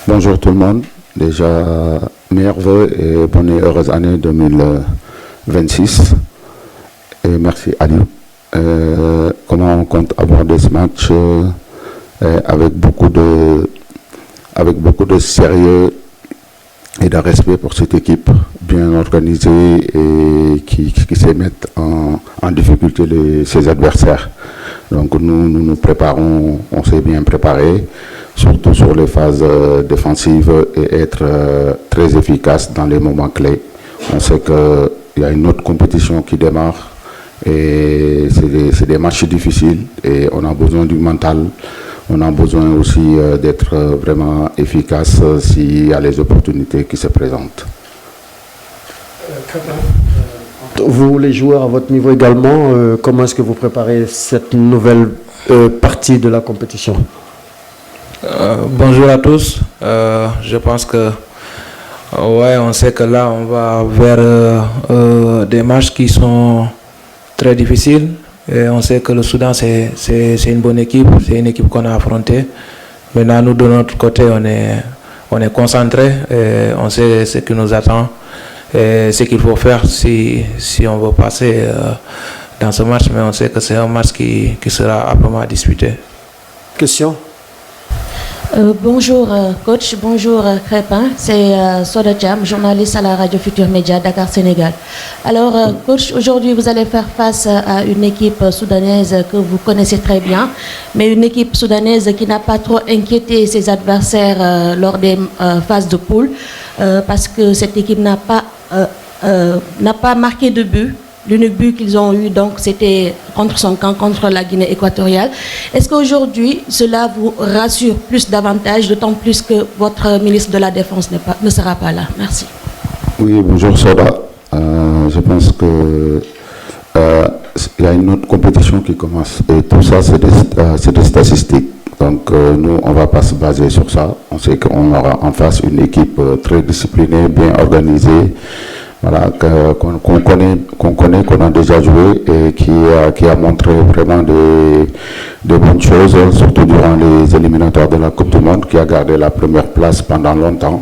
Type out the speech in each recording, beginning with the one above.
Bonjour tout le monde. Déjà, meilleurs vœux et bonne et heureuse année 2026. Et merci Ali. Comment on compte aborder ce match avec beaucoup de sérieux et de respect pour cette équipe bien organisée et qui sait mettre en difficulté ses adversaires. Donc nous préparons, on s'est bien préparé, surtout sur les phases défensives et être très efficace dans les moments clés. On sait qu'il y a une autre compétition qui démarre et c'est des matchs difficiles et on a besoin du mental. On a besoin aussi d'être vraiment efficace s'il y a les opportunités qui se présentent. Vous, les joueurs à votre niveau également, comment est-ce que vous préparez cette nouvelle partie de la compétition? Bonjour à tous. Je pense que on sait que là on va vers des matchs qui sont très difficiles. Et on sait que le Soudan, c'est une bonne équipe, c'est une équipe qu'on a affrontée. Maintenant, nous, de notre côté, on est concentrés, et on sait ce qui nous attend et ce qu'il faut faire si on veut passer dans ce match. Mais on sait que c'est un match qui sera âprement disputé. Question? Bonjour coach, bonjour Crépin, c'est Soda Jam, journaliste à la radio Futur Média, Dakar, Sénégal. Alors coach, aujourd'hui vous allez faire face à une équipe soudanaise que vous connaissez très bien, mais une équipe soudanaise qui n'a pas trop inquiété ses adversaires lors des phases de poule, parce que cette équipe n'a pas marqué de but. L'unique but qu'ils ont eu, donc, c'était contre son camp, contre la Guinée équatoriale. Est-ce qu'aujourd'hui, cela vous rassure plus davantage, d'autant plus que votre ministre de la Défense ne sera pas là? Merci. Oui, bonjour Soda. Je pense que il y a une autre compétition qui commence. Et tout ça, c'est des statistiques. Donc, nous, on ne va pas se baser sur ça. On sait qu'on aura en face une équipe très disciplinée, bien organisée. Voilà, qu'on connaît, qu'on a déjà joué et qui a montré vraiment de bonnes choses, surtout durant les éliminatoires de la Coupe du Monde, qui a gardé la première place pendant longtemps.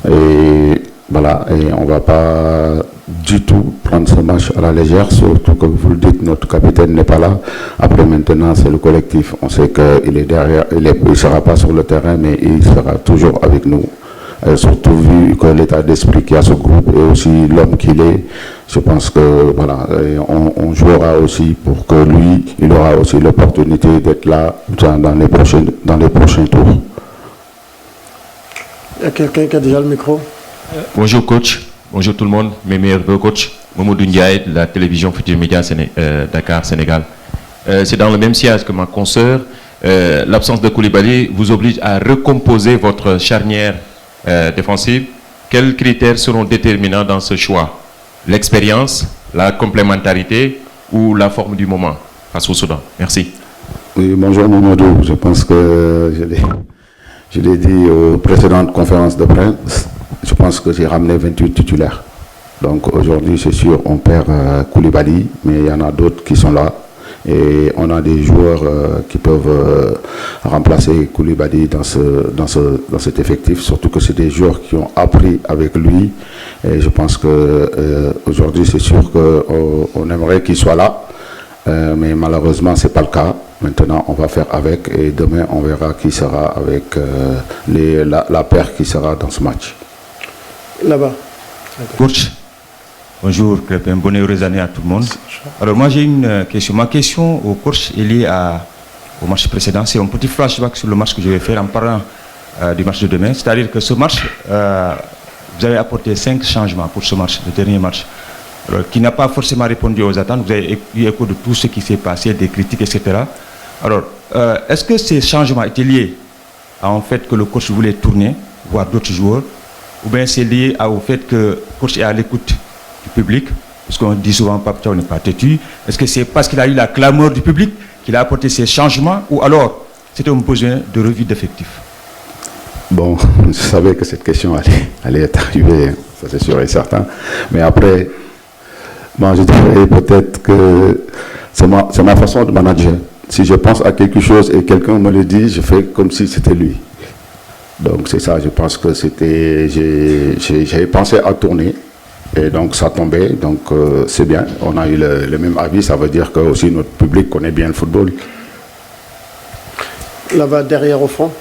Et voilà, et on ne va pas du tout prendre ce match à la légère, surtout que vous le dites, notre capitaine n'est pas là. Après maintenant, c'est le collectif. On sait qu'il est derrière, il ne sera pas sur le terrain, mais il sera toujours avec nous. Surtout vu que l'état d'esprit qu'il y a ce groupe et aussi l'homme qu'il est, je pense que voilà, on jouera aussi pour que lui, il aura aussi l'opportunité d'être là dans les prochains tours. Il y a quelqu'un qui a déjà le micro? Bonjour coach, bonjour tout le monde, mes meilleurs vœux coach. Mamadou Ndiaye de la télévision Futur Média Dakar, Sénégal. C'est dans le même sillage que ma consoeur. L'absence de Koulibaly vous oblige à recomposer votre charnière défensive. Quels critères seront déterminants dans ce choix? L'expérience, la complémentarité ou la forme du moment face au Soudan? Merci. Oui, bonjour Mamadou. Je pense que je l'ai dit aux précédentes conférences de presse. Je pense que j'ai ramené 28 titulaires. Donc aujourd'hui, c'est sûr, on perd Koulibaly, mais il y en a d'autres qui sont là. Et on a des joueurs qui peuvent remplacer Koulibaly dans cet effectif, surtout que c'est des joueurs qui ont appris avec lui. Et je pense qu'aujourd'hui, c'est sûr qu'on aimerait qu'il soit là, mais malheureusement, ce n'est pas le cas. Maintenant, on va faire avec et demain, on verra qui sera avec la paire qui sera dans ce match. Là-bas. Coach. Bonjour, bonne et heureuse année à tout le monde. Alors moi j'ai une question. Ma question au coach est liée au match précédent. C'est un petit flashback sur le match que je vais faire en parlant du match de demain. C'est-à-dire que ce match, vous avez apporté 5 changements pour ce match, le dernier match, alors, qui n'a pas forcément répondu aux attentes. Vous avez eu écho de tout ce qui s'est passé, des critiques, etc. Alors, est-ce que ces changements étaient liés au fait que le coach voulait tourner, voir d'autres joueurs, ou bien c'est lié au fait que le coach est à l'écoute du public, parce qu'on dit souvent Pape Thiaw n'est pas têtu? Est-ce que c'est parce qu'il a eu la clameur du public qu'il a apporté ces changements, ou alors c'était un besoin de revue d'effectifs? Bon, je savais que cette question allait être arrivée, ça c'est sûr et certain. Mais après, bon, je dirais peut-être que c'est ma façon de manager. Si je pense à quelque chose et quelqu'un me le dit, je fais comme si c'était lui. Donc c'est ça, je pense que j'avais pensé à tourner. Et donc ça tombait, donc c'est bien. On a eu le même avis, ça veut dire que aussi notre public connaît bien le football. Là-bas, derrière au fond.